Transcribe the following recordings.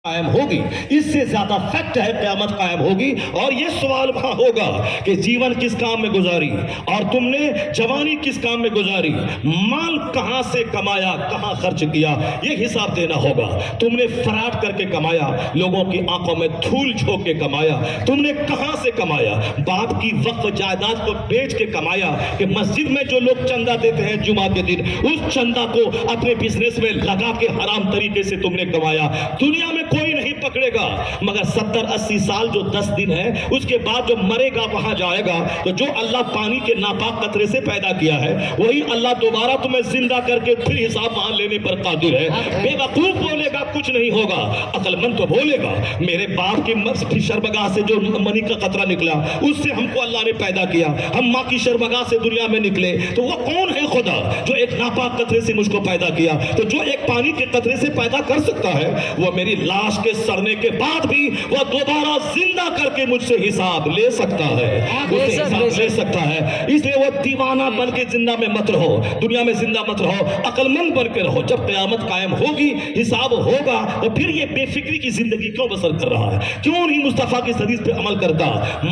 قائم ہوگی، اس سے زیادہ فیکٹ ہے قیامت قائم ہوگی۔ اور یہ سوال وہاں ہوگا کہ جیون کس کام میں گزاری اور تم نے جوانی کس کام میں گزاری، مال کہاں سے کمایا، کہاں خرچ کیا، یہ حساب دینا ہوگا۔ تم نے فراڈ کر کے کمایا، لوگوں کی آنکھوں میں دھول جھونک کے کمایا، تم نے کہاں سے کمایا، باپ کی وقف جائیداد کو بیچ کے کمایا کہ مسجد میں جو لوگ چندہ دیتے ہیں جمعہ کے دن، اس چندہ کو اپنے بزنس میں لگا کے حرام طریقے سے تم نے کمایا۔ دنیا میں کوئی نہیں پکڑے گا، مگر 70-80 سال جو 10 دن ہے، اس کے بعد جو مرے گا وہاں جائے گا۔ تو جو اللہ پانی کے ناپاک قطرے سے پیدا کیا ہے، وہی اللہ دوبارہ تمہیں زندہ کر کے پھر حساب مان لینے پر قادر ہے۔ بے وقوف بولے گا کچھ نہیں ہوگا، عقل مند تو بولے گا میرے باپ کی شرمگاہ سے جو منی کا قطرہ نکلا، اس سے ہم کو اللہ نے پیدا کیا، ہم ماں کی شرمگاہ سے دنیا میں نکلے، تو وہ کون ہے خدا جو ایک ناپاک قطرے سے مجھ کو پیدا کیا؟ تو جو ایک پانی کے قطرے سے پیدا کر سکتا ہے، وہ میری لاش کے سڑنے کے بعد بھی وہ دوبارہ زندہ کر کے مجھ سے حساب لے سکتا ہے، مجھ سے حساب لے سکتا ہے۔ اس لیے وہ دیوانہ بن کے زندہ میں مت رہو، دنیا میں زندہ مت رہو، عقل مند بن کے رہو۔ جب قیامت قائم ہوگی، حساب ہوگا، تو پھر یہ بے فکری کی زندگی کیوں بسر کر رہا ہے؟ کیوں نہیں مصطفیٰ کی حدیث پہ عمل کرتا؟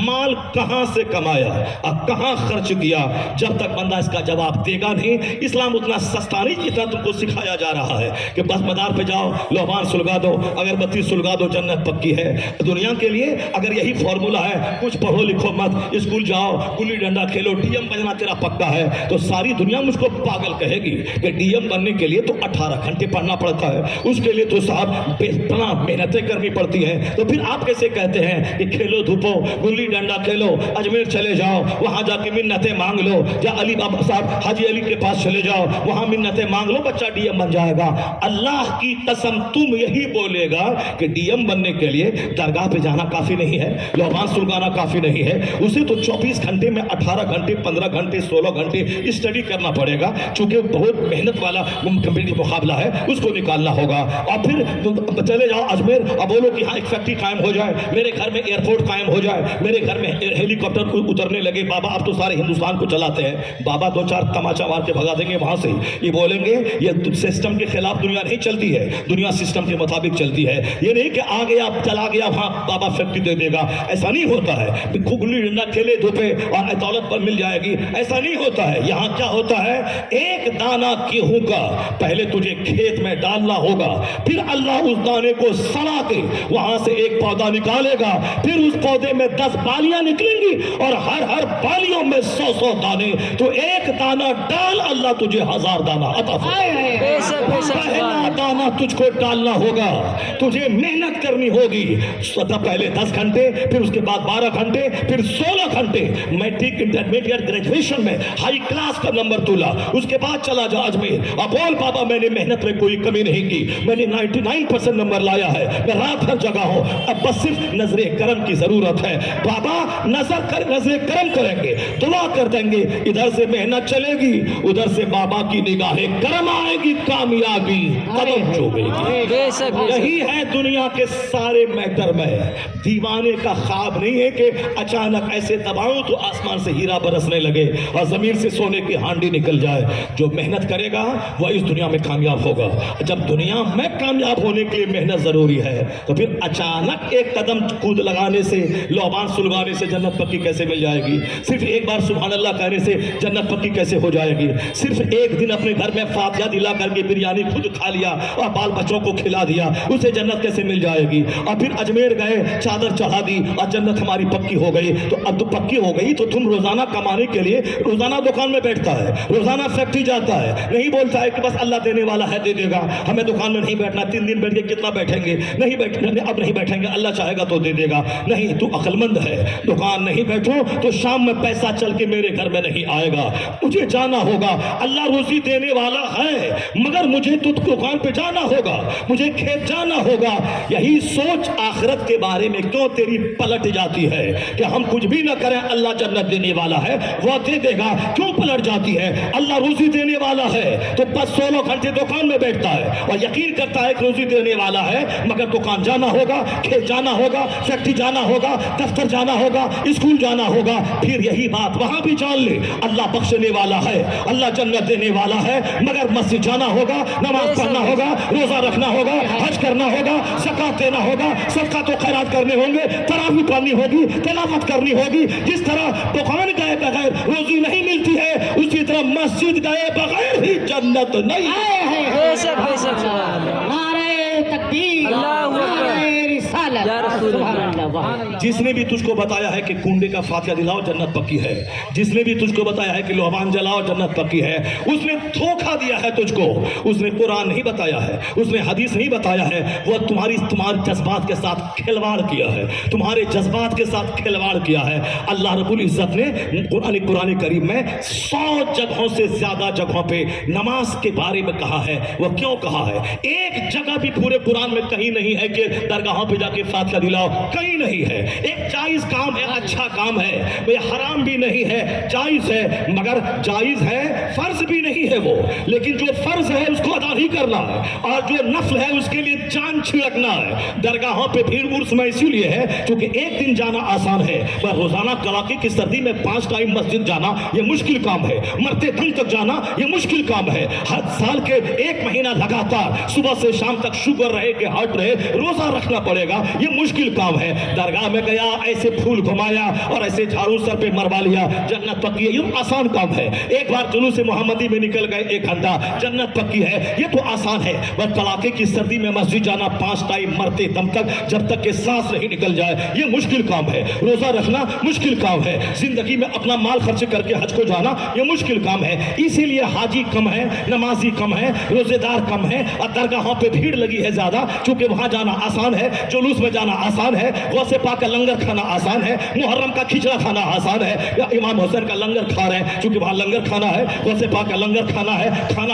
مال کہاں سے کمایا اور کہاں خرچ کیا؟ جب تک بندہ اس کا جواب دے گا نہیں، اسلام اتنا سستا نہیں جتنا تم کو سکھایا جا رہا ہے کہ بس مدار پہ جاؤ، لوبان سلگا دو، اگربتی سلگا دو، جنت پکی ہے۔ دنیا کے لیے اگر یہی فارمولا ہے، کچھ پڑھو لکھو مت، اسکول جاؤ، گلی ڈنڈا کھیلو، ڈی ایم بننا تیرا پکا ہے، تو ساری دنیا مجھ کو پاگل کہے گی کہ ڈی ایم بننے کے لیے تو 18 گھنٹے پڑھنا پڑتا ہے، اس کے لیے تو صاحب بےپناہ محنتیں کرنی پڑتی ہیں۔ تو پھر آپ کیسے کہتے ہیں کہ کھیلو دھوپو، گلی ڈنڈا کھیلو، اجمیر چلے جاؤ، وہاں جا کے منتیں مانگ لو، یا علی بابا صاحب حاجی علی کے پاس چلے جاؤ، وہاں منتیں مانگ لو، بچہ ڈی ایم بن جائے گا۔ اللہ کی قسم تم یہی بولے گا کہ ڈی ایم بننے کے لیے درگاہ پہ جانا کافی نہیں ہے، لوبان سلگانا کافی نہیں ہے، اسے تو 24 گھنٹے میں 18 گھنٹے 15 گھنٹے 16 گھنٹے اسٹڈی کرنا پڑے گا، چونکہ بہت محنت والا کمپٹیٹیو مقابلہ ہے، اس کو نکالنا ہوگا۔ اور پھر چلے جاؤ اجمیر اور بولو کہ ہاں ایک فیکٹری قائم ہو جائے، میرے گھر میں ایئرپورٹ قائم ہو جائے، میرے گھر میں ہیلی کاپٹر اترنے لگے، بابا اب تو سارے ہندوستان کو چلاتے ہیں، بابا 2-4 تماچا مار کے بھگا دیں گے وہاں سے، یہ بولیں گے یہ سسٹم کے خلاف دنیا نہیں چلتی ہے، دنیا سسٹم کے مطابق چلتی ہے۔ یہ نہیں کہ آ گیا چلا گیا وہاں بابا فیکٹری دے دے گا، ایسا نہیں ہوتا ہے۔ گلی ڈنڈا کھیلے دھوپے اور دولت پر مل جائے گی، ایسا نہیں ہوتا ہے۔ یہاں کیا ہوتا ہے، ایک دانہ گیہوں کا پہلے تجھے کھیت میں ڈالنا ہوگا، پھر اللہ اس دانے کو سڑا کے وہاں سے ایک پودا نکالے گا، پھر اس پودے میں 10 بالیاں نکلیں گی اور ہر بالیوں میں 100 دانے، تو ایک دانہ ڈال، اللہ تجھے 1000 دانہ عطا فرمائے۔ پہلا دانہ تجھ کو ڈالنا ہوگا، تجھے محنت کرنی ہوگی، پہلے 10 گھنٹے، پھر اس کے بعد 12 گھنٹے، پھر 16 گھنٹے، میٹرک انٹرمیڈیٹ گریجویشن میں ہائی کلاس کا نمبر تولا، اس کے بعد چلا جا اجمیر اور بول بابا میں نے محنت میں کوئی کمی نہیں کی، میں نے 99% نمبر لایا ہے، میں رات بھر جگہ ہوں، اب بس صرف نظر کرم کی ضرورت ہے۔ بابا نظر کرم کریں گے، دعا کر دیں گے، ادھر سے محنت چلے گی، ادھر سے بابا کی نگاہ کرم آئے گی، کامیابی قدم چومے گی۔ یہی ہے دنیا کے سارے میٹر میں۔ دیوانے کا خواب نہیں ہے کہ اچانک ایسے دباؤں تو آسمان سے ہیرا برسنے لگے اور زمین سے سونے کی ہانڈی نکل جائے۔ جو محنت کرے گا وہ اس دنیا میں کامیاب ہوگا۔ جب دنیا میں کامیاب ہونے کے لیے محنت ضروری ہے، تو پھر اچانک ایک قدم کود لگانے سے، لوبان سلگانے سے جنت پکی کیسے مل جائے گی؟ صرف ایک بار سبحان اللہ کہنے سے جنت پکی کیسے ہو جائے گی؟ صرف ایک دن اپنے گھر میں فاتحہ دلا کر کے بریانی خود کھا لیا اور بال بچوں کو کھلا دیا، اسے جنت کیسے مل جائے گی؟ اور پھر اجمیر گئے، چادر چڑھا دی اور جنت ہماری پکی ہو گئی۔ تو اب تو پکی ہو گئی تو تم روزانہ کمانے کے لیے روزانہ دکان میں بیٹھتا ہے، روزانہ فیکٹری جاتا ہے، نہیں بولتا ہے کہ بس اللہ دینے والا ہے دے دے گا، ہمیں دکان میں نہیں بیٹھنا، 3 دن بیٹھ کے کتنا بیٹھیں گے؟ نہیں بیٹھیں، اب نہیں بیٹھیں گے، اللہ چاہے گا تو دے دے گا۔ نہیں، تو عقل مند ہے، دکان نہیں بیٹھو تو شام میں پیسہ چل کے میرے گھر میں نہیں آئے گا، مجھے جانا ہوگا، اللہ روزی دینے والا ہے مگر مجھے تو دکان پہ جانا ہوگا، مجھے کھیت جانا ہوگا۔ یہی سوچ آخرت کے بارے میں کیوں تیری پلٹ جاتی ہے کہ ہم کچھ بھی نہ کریں اللہ جنت دینے والا ہے، وہ دے دے گا؟ کیوں پلٹ جاتی ہے؟ اللہ روزی دینے والا ہے تو بس 16 گھنٹے دکان میں بیٹھتا ہے اور یقین کرتا ہے کہ روزی دینے والا ہے، مگر دکان جانا ہوگا، کھیت جانا ہوگا، فیکٹری جانا ہوگا، دفتر جانا ہوگا، اسکول جانا ہوگا۔ پھر یہی بات وہاں بھی جان لے، اللہ بخشنے والا ہے، اللہ جنت دینے والا ہے، مگر مسجد جانا ہوگا، نماز پڑھنا ہوگا، روزہ رکھنا ہوگا، حج کرنا ہوگا، زکات زکات دینا ہوگا, صدقات و خیرات کرنے ہوں گے, تراویح پڑھنی ہوگی, تلاوت کرنی ہوگی. جس طرح دکان گئے بغیر روزی نہیں ملتی ہے, اسی طرح مسجد گئے بغیر ہی جنت نہیں. بے شک بے شک. نعرہ تکبیر, اللہ اکبر. نعرہ رسالت. یا رسول اللہ. سبحان اللہ. جس نے بھی تجھ کو بتایا ہے کہ کنڈے کا فاتحہ دلاؤ جنت پکی ہے, جس نے بھی تجھ کو بتایا ہے کہ لوہان جلاؤ جنت پکی ہے, اس نے دھوکہ دیا ہے تجھ کو. اس نے قرآن نہیں بتایا ہے, اس نے حدیث نہیں بتایا ہے, وہ تمہارے جذبات کے ساتھ کھلواڑ کیا ہے, تمہارے جذبات کے ساتھ کھلواڑ کیا ہے. اللہ رب العزت نے قرآن کریم میں 100 جگہوں سے زیادہ جگہوں پہ نماز کے بارے میں کہا ہے. وہ کیوں کہا ہے؟ ایک جگہ بھی پورے قرآن میں کہیں نہیں ہے کہ درگاہوں پہ جا کے فاتحہ دلاؤ, کہیں نہیں ہے. ایک جائز کام ہے, اچھا کام ہے, حرام بھی نہیں ہے, جائز ہے, مگر جائز ہے, فرض بھی نہیں ہے وہ. لیکن جو فرض ہے اس کو ادا ہی کرنا ہے, اور جو نفل ہے اس کے لیے جان چھڑکنا ہے. درگاہوں پہ بھیڑ اس میں اسی لیے ہے کیونکہ ایک دن جانا آسان ہے, پر روزانہ کڑاکے کی سردی میں 5 ٹائم مسجد جانا یہ مشکل کام ہے. مرتے دم تک جانا یہ مشکل کام ہے. ہر سال کے 1 مہینہ لگاتار صبح سے شام تک شوگر رہے کہ ہارٹ رہے روزہ رکھنا پڑے گا, یہ مشکل کام ہے. درگاہ میں گیا, ایسے پھول گھمایا اور ایسے جھاڑو سر پہ مروا لیا, جنت پکی ہے, یہ آسان کام ہے. ایک بار جلوس محمدی میں نکل گئے 1 گھنٹہ, جنت پکی ہے, یہ تو آسان ہے. بس کڑاکے کی سردی میں مسجد جانا 5 ٹائم مرتے دم تک جب تک کہ سانس نہیں نکل جائے, یہ مشکل کام ہے. روزہ رکھنا مشکل کام ہے. زندگی میں اپنا مال خرچ کر کے حج کو جانا یہ مشکل کام ہے. اسی لیے حاجی کم ہے, نمازی کم ہے, روزے دار کم ہے, اور درگاہوں پہ بھیڑ لگی ہے زیادہ کیونکہ وہاں جانا آسان ہے, جلوس میں جانا آسان ہے, غوث پاک کا لنگر کھانا آسان ہے, محرم کا کھچڑا کھانا آسان ہے, یا امام حسین کا لنگر کھا رہے ہیں کیونکہ وہاں لنگر کھانا ہے, غوث پاک کا لنگر کھانا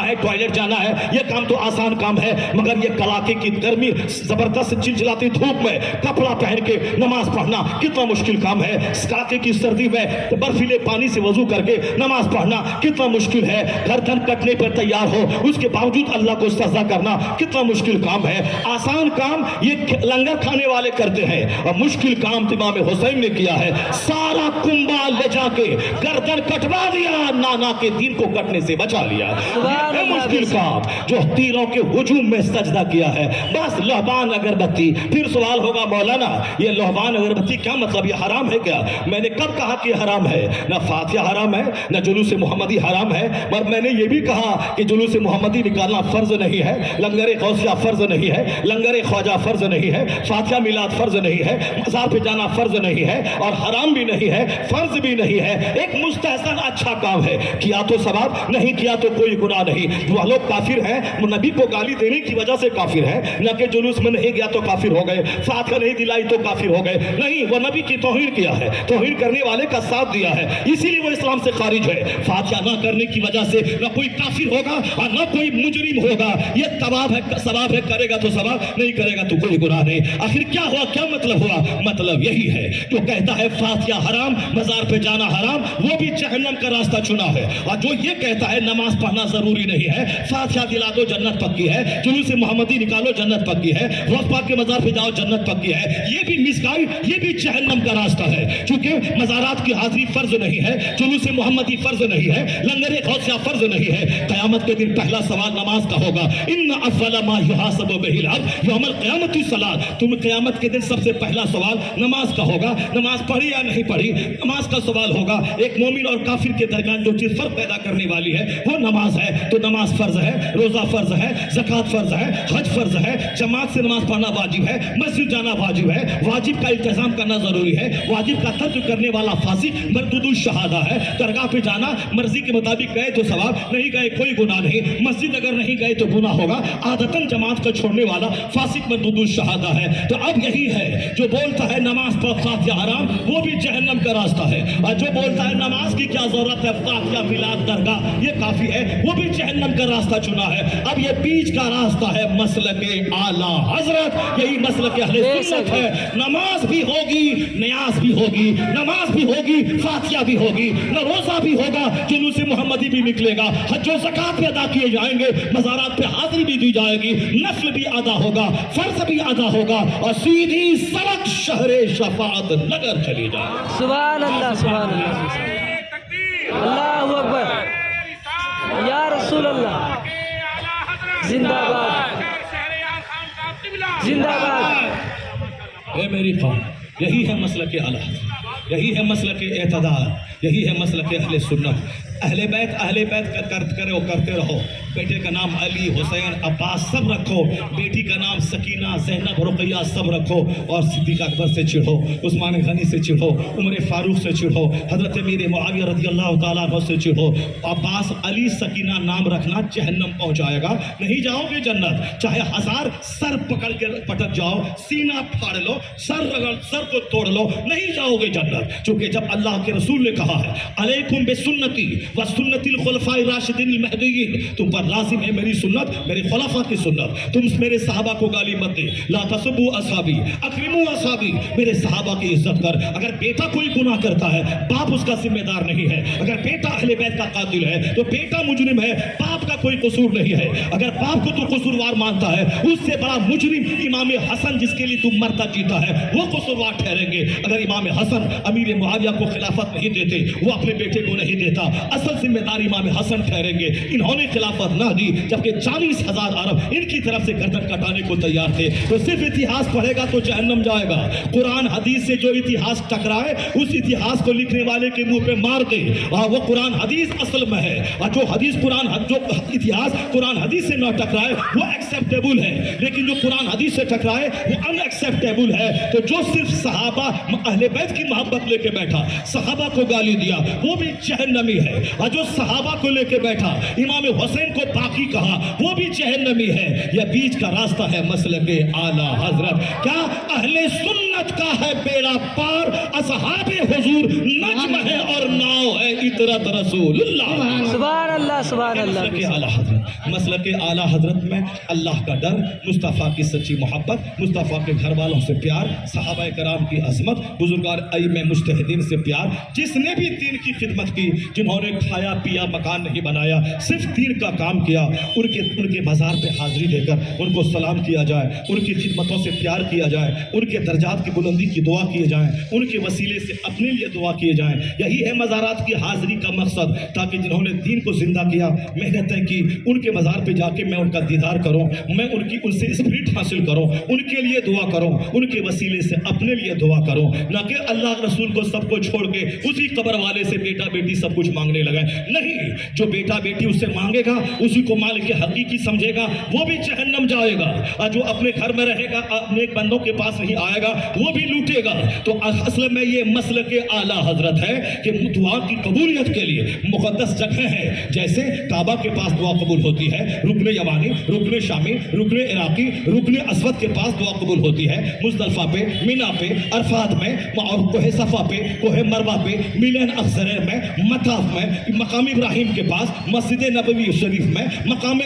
ہے, ٹوائلٹ جانا ہے, یہ کام تو آسان کام ہے. مگر یہ کڑاکے کی گرمی, زبردست چلچلاتی دھوپ میں کپڑا پہن کے نماز پڑھنا کتنا مشکل کام ہے. کڑاکے کی سردی میں برفیلے پانی سے وضو کر کے نماز پڑھنا کتنا مشکل ہے. گردن کٹنے پر تیار ہو, اس کے باوجود اللہ کو سجدہ کرنا کتنا مشکل کام ہے. آسان کام یہ لنگر کھانے والے کرتے ہیں, اور مشکل کام امام حسین نے کیا ہے. سارا کنبا لے جا کے گردن کٹوا دیا, نانا کے دین کو کٹنے سے بچا لیا. یہ مشکل کام جو تیروں کے ہجوم میں سجدہ کیا ہے. بس لہبان اگربتی. پھر سوال ہوگا مولانا یہ لہبان اگربتی کیا مطلب, یہ حرام ہے کیا؟ میں نے کب کہا کہ حرام ہے؟ نہ فاتحہ حرام ہے, نہ جلوس محمدی حرام ہے, پر میں نے یہ بھی کہا کہ جلوس محمدی نکالنا فرض نہیں ہے, لنگر غوثیہ فرض نہیں ہے, لنگر خواجہ فرض نہیں ہے, فاتحہ میلاد فرض نہیں ہے, مزار پہ جانا فرض نہیں ہے, اور حرام بھی نہیں ہے, فرض بھی نہیں ہے. ایک مستحسن اچھا کام ہے, کیا تو ثواب, نہیں کیا تو کوئی گناہ نہیں. وہ لوگ کافر ہیں, وہ نبی کو گالی دینے کی وجہ سے کافر ہیں, نہ کہ جلوس میں نہیں گیا تو کافر ہو گئے, فاتحہ نہیں دلائی تو کافر ہو گئے. نہیں, وہ نبی کی توہین کیا ہے, توہین کرنے والے کا ساتھ دیا ہے, اسی لیے وہ اسلام سے خارج ہے. فاتحہ نہ کرنے کی وجہ سے نہ کوئی کافر ہوگا اور نہ کوئی مجرم ہوگا. یہ ثواب ہے, کرے گا تو ثواب, نہیں کرے گا تو کوئی گناہ نہیں. آخر کیا ہوا, کیا مطلب ہوا؟ مطلب یہی ہے جو کہتا ہے فاتحہ حرام, مزار پہ جانا حرام, وہ بھی جہنم کا راستہ چنا ہے. اور جو یہ کہتا ہے نماز پڑھنا ضروری نہیں ہے, فاتحہ دلا دو جنت پکی ہے, جلوس محمدی نکالو جنت پکی ہے, غوث پاک کے مزار پہ جاؤ جنت پکی ہے, یہ بھی مسگائیڈ, یہ بھی جہنم کا راستہ ہے. چونکہ مزارات کی حاضری فرض نہیں ہے, جلوس محمدی فرض نہیں ہے, لنگر غوثیہ فرض نہیں ہے. قیامت کے دن پہلا سوال نماز کا ہوگا. ان افضل ما یحاسب بہ العبد یوم القیامت الصلاۃ. تم قیامت کے دن سب سے پہلا سوال نماز کا ہوگا. نماز پڑھی یا نہیں پڑھی, نماز کا سوال ہوگا. ایک مومن اور کافر کے درمیان جو چیز فرق پیدا کرنے والی ہے وہ نماز ہے. تو نماز فرض ہے, روزہ فرض ہے, زکات فرض ہے, حج فرض ہے, جماعت سے نماز پڑھنا واجب ہے, مسجد جانا واجب ہے, واجب کا التزام کرنا ضروری ہے, واجب کا ترک کرنے والا فاسق مردود الشہادہ ہے. درگاہ پہ جانا مرضی کے مطابق گئے تو ثواب, نہیں گئے کوئی گناہ نہیں. مسجد اگر نہیں گئے تو گناہ ہوگا. عادتاً جماعت کو چھوڑنے والا فاسق مردود الشہادہ ہے. تو اب یہی ہے جو بولتا ہے نماز پر فاتحہ حرام, وہ بھی جہنم کا راستہ ہے, اور جو بولتا ہے نماز کی کیا ضرورت ہے, فاتحہ میلاد درگاہ یہ کافی ہے, وہ بھی جہنم کا راستہ چنا ہے. اب یہ بیچ کا راستہ ہے مسلک اعلیٰ حضرت, یہی مسلک اہل سنت ہے. نماز بھی ہوگی, نیاز بھی ہوگی, نماز بھی ہوگی, فاتحہ بھی ہوگی, نہ روزہ بھی ہوگا, جلوس محمدی بھی نکلے گا, حج و زکات بھی ادا کیے جائیں گے, مزارات پہ حاضری بھی دی جائے گی, نفل بھی ادا ہوگا, فرض بھی ادا ہوگا, اور سیدھی سڑک شہر شفاعت نگر چلی جائے. سبحان اللہ, سبحان اللہ, اللہ اکبر, یا رسول اللہ, زندہ باد, زندہ باد. اے میری قوم، یہی ہے مسلک اعلیٰ، یہی ہے مسلک اعتدال، یہی ہے مسلک اہل سنت۔ اہل بیت کا کرتے رہو۔ بیٹے کا نام علی، حسین، عباس سب رکھو، بیٹی کا نام سکینہ، زینب، رقیہ سب رکھو، اور صدیق اکبر سے چڑھو، عثمان غنی سے چڑھو، عمر فاروق سے چڑھو، حضرت امیر معاویہ رضی اللہ تعالیٰ عنہ سے چڑھو۔ عباس، علی، سکینہ نام رکھنا جہنم پہنچائے گا، نہیں جاؤ گے جنت۔ چاہے 1000 سر پکڑ کے پٹک جاؤ، سینہ پھاڑ لو، سر کو توڑ لو، نہیں جاؤ گے جنت۔ چونکہ جب اللہ کے رسول نے کہا ہے علیکم بسنتی وسنت الخلفاء الراشدین المہدیین، تم پر لازم ہے میری سنت، میرے خلفاء کی سنت۔ تم میرے صحابہ کو گالی مت دے، لا تسبوا اصحابی اکرموا اصحابی، میرے صحابہ کی عزت کر۔ اگر بیٹا کوئی گناہ کرتا ہے، باپ اس کا ذمہ دار نہیں ہے۔ اگر بیٹا اہل بیت کا قاتل ہے تو بیٹا مجرم ہے، باپ کا کوئی قصور نہیں ہے۔ اگر باپ کو تو قصوروار مانتا ہے، اس سے بڑا مجرم امام حسن جس کے لیے تم مرتا جیتا ہے وہ قصوروار ٹھہریں گے۔ اگر امام حسن امیر معاویہ کو خلافت نہیں دیتے، وہ اپنے بیٹے کو نہیں دیتا، اصل ذمہ دار امام حسن ٹھہریں گے۔ انہوں نے خلافت نہ دی، جبکہ 40,000 عرب ان کی طرف سے گردن کٹانے کو تیار تھے۔ تو صرف اتہاس پڑھے گا تو جہنم جائے گا۔ قرآن حدیث سے جو اتہاس ٹکرائے، اس اتہاس کو لکھنے والے کے منہ پہ مار دے، اور وہ قرآن حدیث اصل میں ہے۔ اور جو اتہاس قرآن حدیث سے نہ ٹکرائے وہ ایکسیپٹیبل ہے، لیکن جو قرآن حدیث سے ٹکرائے وہ ان ایکسیپٹیبل ہے۔ تو جو صرف صحابہ اہل بیت کی محبت لے کے بیٹھا، صحابہ کو گالی دیا، وہ بھی جہنمی ہے۔ اور جو صحابہ کو لے کے بیٹھا، امام حسین کو باقی کہا، وہ بھی جہنمی ہے۔ یہ بیچ کا راستہ ہے مسلک اعلیٰ حضرت۔ کیا اہل سنت کا ہے بیڑا پار، اصحاب حضور نجم ہے اور ناؤ ہے اطرت رسول اللہ۔ سبحان اللہ، سبحان اللہ۔ مسلک اعلیٰ حضرت، مسلک اعلیٰ حضرت میں اللہ کا ڈر، مصطفیٰ کی سچی محبت، مصطفیٰ کے گھر والوں سے پیار، صحابہ کرام کی عظمت، بزرگان ائمہ مجتہدین سے پیار۔ جس نے بھی دین کی خدمت کی، جنہوں نے کھایا پیا مکان نہیں بنایا، صرف دین کا کام کیا، ان کے مزار پہ حاضری دے کر ان کو سلام کیا جائے، ان کی خدمتوں سے پیار کیا جائے، ان کے درجات کی بلندی کی دعا کیے جائیں، ان کے وسیلے سے اپنے لیے دعا کیے جائیں۔ یہی ہے مزارات کی حاضری کا مقصد، تاکہ جنہوں نے دین کو زندہ کیا، محنتیں کی، ان کے مزار پہ جا کے میں ان کا دیدار کروں، میں ان سے اسپرٹ حاصل کروں، ان کے لیے دعا کروں، ان کے وسیلے سے اپنے لیے دعا کروں، نہ کہ اللہ رسول کو سب کو چھوڑ کے اسی قبر والے سے بیٹا بیٹی سب کچھ مانگنے لگے۔ نہیں، جو بیٹا بیٹی اس سے مانگے گا، اسی کو مالک حقیقی سمجھے گا، وہ بھی جہنم جائے گا، اور جو اپنے گھر میں رہے گا، اپنے بندوں کے پاس نہیں آئے گا، وہ بھی لوٹے گا۔ تو اصل میں یہ مسلک اعلیٰ حضرت ہے کہ دعا کی قبولیت کے لیے مقدس جگہ ہے، جیسے کعبہ کے پاس دعا قبول ہوتی ہے، رکن یمانی، رکن شامی، رکن عراقی، رکن اسود کے پاس دعا قبول ہوتی ہے، مزدلفہ پہ، مینا پہ، عرفات میں، اور کوہ صفا پہ، کوہ مروہ پہ، میلین اخزرے میں، مطاف میں، مقام ابراہیم کے پاس، مسجد نبوی شریف میں، مقام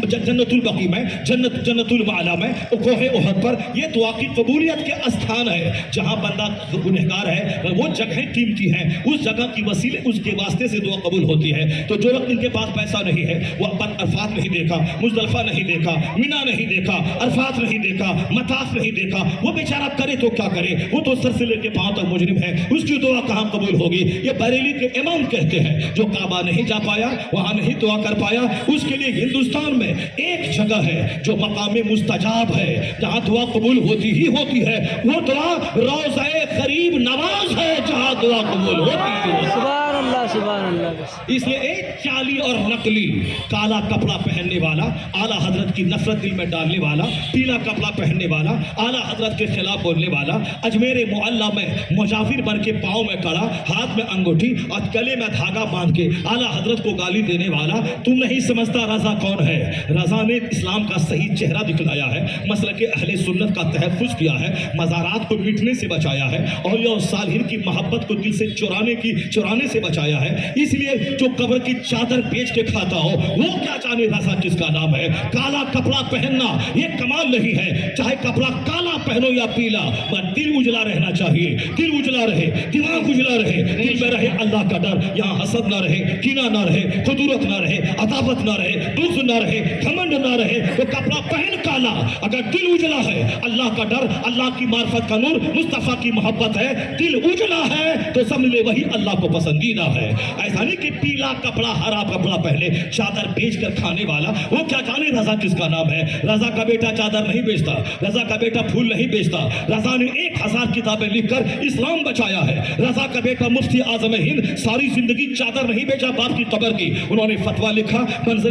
جنت البقیع میں، جنت المعلا میں، کوہ احد پر، یہ دعا کی قبولیت کے استھان ہے۔ جہاں بندہ گنہگار ہے، وہ جگہیں قیمتی ہیں، اس جگہ کی وسیلے، اس کے واسطے سے دعا قبول ہوتی ہے۔ تو جو وقت ان کے پاس پیسہ نہیں ہے، وہ عرفات نہیں دیکھا، مزدلفہ نہیں دیکھا، مینا نہیں دیکھا، عرفات نہیں دیکھا، مطاف نہیں دیکھا، وہ بیچارہ کرے تو کیا کرے؟ وہ تو سر سے لے کے پاؤں تک مجرم ہے، اس کی دعا کہاں قبول ہوگی؟ یہ بریلی کے امام کہتے ہیں، جو کعبہ نہیں جا پایا، وہاں نہیں دعا کر پایا، اس کے لیے ہندوستان میں ایک جگہ ہے جو مقام مستجاب ہے، جہاں دعا قبول ہوتی ہی ہوتی ہے، وہ دعا روضہ غریب نواز ہے، جہاں دعا قبول ہوتی ہے۔ سبحان اللہ، سبحان اللہ۔ اس لیے ایک چالی اور نقلی، کالا کپڑا پہننے والا، اعلیٰ حضرت کی نفرت دل میں ڈالنے والا، پیلا کپڑا پہننے والا، اعلیٰ حضرت کے خلاف بولنے والا، اجمیر معلیٰ میں مجاور بن کے پاؤں میں کڑا، ہاتھ میں انگوٹھی اور گلے میں دھاگا باندھ کے اعلیٰ حضرت کو گالی دینے والا، تم نہیں سمجھتا رضا کون ہے؟ رضا نے اسلام کا صحیح چہرہ دکھلایا ہے، مسلک اہل سنت کا تحفظ کیا ہے، مزارات کو مٹنے سے بچایا ہے، اولیاء و صالحین کی محبت کو دل سے چرانے سے بچایا ہے۔ اس لیے جو قبر کی چادر بیچ کے کھاتا ہو، وہ کیا جانے رضا کس کا نام ہے؟ کالا کپڑا پہننا یہ کمال نہیں ہے، چاہے کپڑا کالا پہنو یا پیلا، مگر دل اجلا رہنا چاہیے، دل اجلا رہے، دماغ اجلا رہے، دل میں رہے اللہ کا ڈر، یہاں حسد نہ رہے، کینہ نہ رہے، خدورت نہ رہے، عداوت نہ رہے، بغض نہ رہے، گھمنڈ نہ رہے۔ تو کپڑا پہن کالا، اگر دل اجلا ہے، اللہ کا ڈر، اللہ کی معرفت کا نور، مصطفیٰ کی محبت ہے، دل اجلا ہے تو سمجھ لے وہی اللہ کو پسندیدہ ہے۔ ایسا نہیں کہ پیلا کپڑا ہرا کپڑا پہنے، چادر بیچ کر کھانے والا، وہ کیا جانے رضا کس کا نام ہے؟ رضا کا بیٹا چادر نہیں بیچتا، رضا کا بیٹا پھول نہیں بیچتا. رضا نے 1000 کتابیں لکھ کر اسلام بچایا ہے. رضا کا بیٹا مفتی اعظم ہند ساری زندگی چادر نہیں بیچا باپ کی قبر کی. انہوں نے فتویٰ لکھا, منظر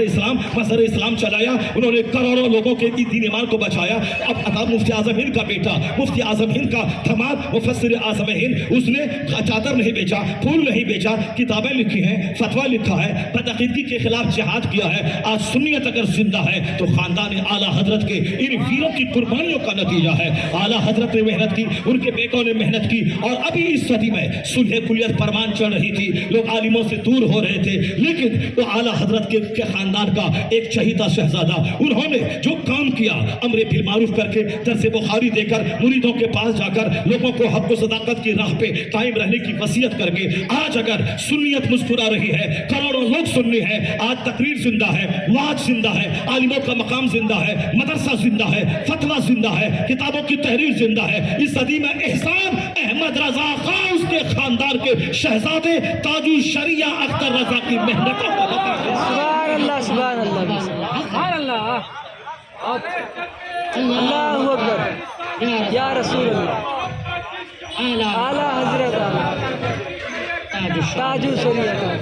اسلام چلایا. انہوں نے کروڑوں لوگوں کے دین ایمان کو بچایا. اب مفتی اعظم ہند کا بیٹا مفتی اعظم ہند کا دماد مفسر اعظم ہند, اس نے چادر نہیں بیچا, پھول نہیں بیچا, کتابیں لکھی ہیں, فتویٰ لکھا ہے, بدعقیدگی کے خلاف جہاد کیا ہے. آج سنیت اگر زندہ ہے تو خاندان اعلیٰ حضرت کے ان ویروں کی قربانیوں کا نتیجہ ہے. اعلیٰ حضرت نے محنت کی, ان کے بیٹوں نے محنت کی, اور ابھی اس صدی میں صلح کلیت پروان چڑھ رہی تھی. لوگ عالموں سے دور ہو رہے تھے, لیکن وہ اعلیٰ حضرت کے خاندان کا ایک چہیتا شہزادہ, انہوں نے جو کام کیا امر بالمعروف کر کے, درس بخاری دے کر, مریدوں کے پاس جا کر لوگوں کو حق و صداقت کی راہ پہ قائم رہنے کی وصیت کر کے, آج اگر سنیت مسکرا رہی ہے, کروڑوں لوگ سننے ہیں, آج تقریر زندہ ہے, واعظ زندہ ہے, عالموں کا مقام زندہ ہے, مدرسہ زندہ ہے, فتویٰ زندہ ہے, کتابوں کی تحریر زندہ ہے. اس صدی میں احسان احمد رضا خان اس کے خاندان کے شہزادے تاج الشریعہ اختر رضا کی محنتوں کا نتیجہ. سبحان اللہ سبحان اللہ سبحان اللہ. اللہ اکبر یا رسول اللہ. اعلیٰ حضرت تاج الشریعہ.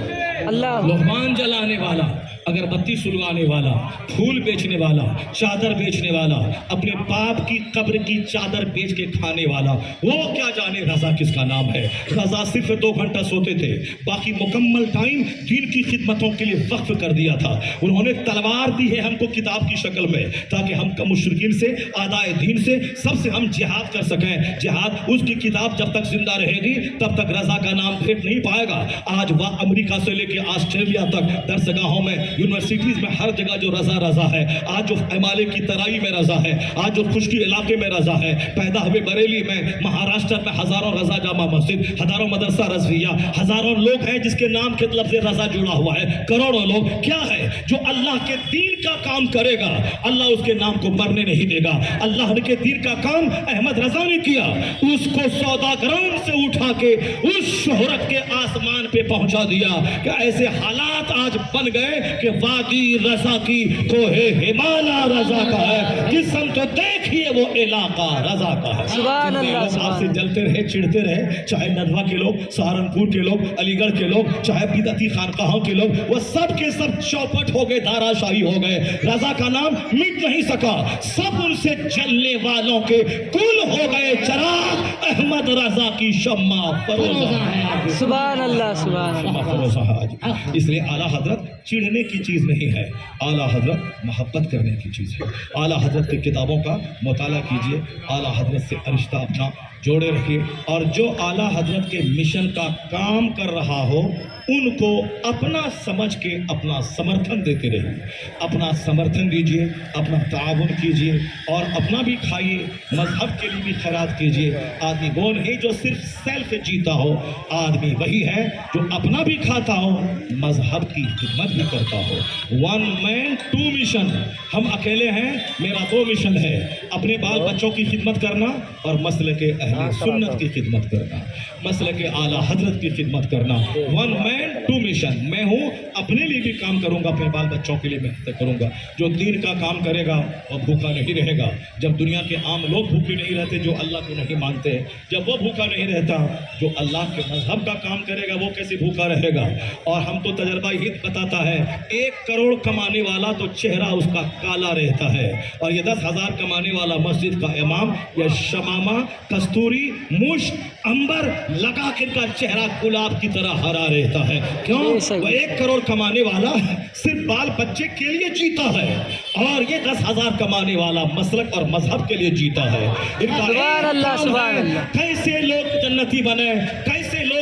اللہ لقمان جلانے والا, اگربتی سلگانے والا, پھول بیچنے والا, چادر بیچنے والا, اپنے باپ کی قبر کی چادر بیچ کے کھانے والا, وہ کیا جانے رضا کس کا نام ہے. رضا صرف 2 گھنٹہ سوتے تھے, باقی مکمل ٹائم دین کی خدمتوں کے لیے وقف کر دیا تھا. انہوں نے تلوار دی ہے ہم کو کتاب کی شکل میں, تاکہ ہم مشرکین سے, اعدائے دین سے, سب سے ہم جہاد کر سکیں. جہاد, اس کی کتاب جب تک زندہ رہے گی تب تک رضا کا نام بھیٹ نہیں پائے گا. آج وہ امریکہ سے لے کے آسٹریلیا تک درسگاہوں میں, یونیورسٹیز میں, ہر جگہ جو رضا ہے. آج جو ہمالیہ کی ترائی میں رضا ہے, آج جو خشکی علاقے میں رضا ہے, پیدا ہوئے بریلی میں, مہاراشٹر میں ہزاروں رضا جامع مسجد, ہزاروں مدرسہ رضویہ, ہزاروں لوگ ہیں جس کے نام کے لفظ رضا جڑا ہوا ہے, کروڑوں لوگ. کیا ہے جو اللہ کے دین کا کام کرے گا, اللہ اس کے نام کو مرنے نہیں دے گا. اللہ کے دین کا کام احمد رضا نے کیا, اس کو سوداگران سے اٹھا کے اس شہرت کے آسمان پہ پہنچا دیا کہ ایسے حالات آج بن گئے کہ وادی رضا کی کوہ ہمالا رضا کا ہے, قسم تو دیکھیے وہ علاقہ رضا کا ہے. سبحان اللہ آپ سے جلتے رہے, چڑھتے رہے, چاہے ندوہ کے لوگ, سہارنپور کے لوگ, علی گڑھ کے لوگ, چاہے بدعتی خانقاہوں کے لوگ, وہ سب کے سب چوپٹ ہو گئے, دارا شاہی ہو گئے. رضا کا نام مٹ نہیں سکا, سب ان سے جلنے والوں کے کل ہو گئے چراغ. احمد رضا کی شمع فروزہ ہے. سبحان اللہ سبحان اللہ. فروزہ ہے. اس لیے اعلیٰ حضرت چڑھنے کی چیز نہیں ہے, اعلیٰ حضرت محبت کرنے کی چیز ہے. اعلیٰ حضرت کی کتابوں کا مطالعہ کیجئے, اعلیٰ حضرت سے رشتہ اپنا جوڑے رکھیے, اور جو اعلیٰ حضرت کے مشن کا کام کر رہا ہو ان کو اپنا سمجھ کے اپنا سمرتھن دیتے رہیے. اپنا سمرتھن دیجئے, اپنا تعاون کیجئے, اور اپنا بھی کھائیے, مذہب کے لیے بھی خیرات کیجئے. آدمی وہ نہیں جو صرف سیلف جیتا ہو, آدمی وہی ہے جو اپنا بھی کھاتا ہو, مذہب کی خدمت بھی کرتا ہو. 1 man 2 مشن. ہم اکیلے ہیں, میرا 2 مشن ہے, اپنے بال بچوں کی خدمت کرنا اور مسلک اہل سنت کی خدمت کرنا, مسلک اعلیٰ حضرت کی خدمت کرنا. 1 man 2 مشن. میں ہوں, اپنے لیے بھی کام کروں گا, اپنے بال بچوں کے لیے محنت کروں گا. جو دین کا کام کرے گا وہ بھوکا نہیں رہے گا. جب دنیا کے عام لوگ بھوکے نہیں رہتے جو اللہ کو نہیں مانتے, جب وہ بھوکا نہیں رہتا, جو اللہ کے مذہب کا کام کرے گا وہ کیسے بھوکا رہے گا. اور ہم تو تجربہ ہی بتاتا ہے, 1 کروڑ کمانے والا تو چہرہ اس کا کالا رہتا ہے, اور یہ 10,000 کمانے والا مسجد کا امام یا شمامہ, کستوری, مشک, انبر لگا کے کا چہرہ گلاب کی طرح ہرا رہتا ہے. کیوں؟ وہ 1 کروڑ کمانے والا صرف بال بچے کے لیے جیتا ہے, اور یہ 10,000 کمانے والا مسلک اور مذہب کے لیے جیتا ہے. سبحان اللہ سبحان اللہ. کیسے لوگ جنتی بنے, کیسے لوگ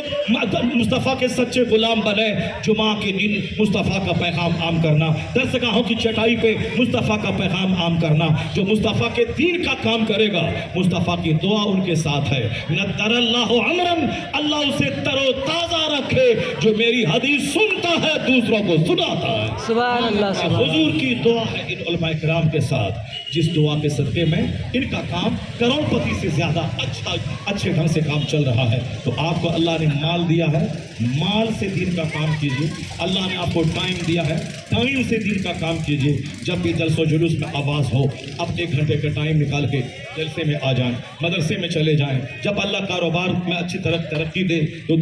مصطفیٰ کے سچے غلام بنے. جمعہ کے دن مصطفیٰ کا پیغام عام کرنا, درسگاہوں کی چٹائی پہ مصطفیٰ کا پیغام عام کرنا. جو مصطفیٰ کے دین کا کام کرے گا, مصطفیٰ کی دعا ان کے ساتھ ہے. نذر اللہ عمرن, اللہ اسے تر و تازہ رکھے جو میری حدیث سنتا ہے دوسروں کو سناتا ہے. سبحان اللہ سبحان اللہ. حضور کی دعا ہے ان علماء کرام کے ساتھ, جس دعا کے صدقے میں ان کا کام کروڑ پتی سے زیادہ اچھے ڈھنگ سے کام چل رہا ہے. تو آپ کو اللہ نے مال مال دیا ہے، مال سے دین کا کام کیجیے. اللہ نے آپ کو ٹائم دیا ہے، ٹائم سے دین کا کام کیجیے. جب بھی جلسہ و جلوس میں آواز ہو، اب 1 گھنٹے کا ٹائم نکال کے جلسے میں آ جائیں، مدرسے میں چلے جائیں. جب اللہ کاروبار میں اچھی طرح ترقی دے تو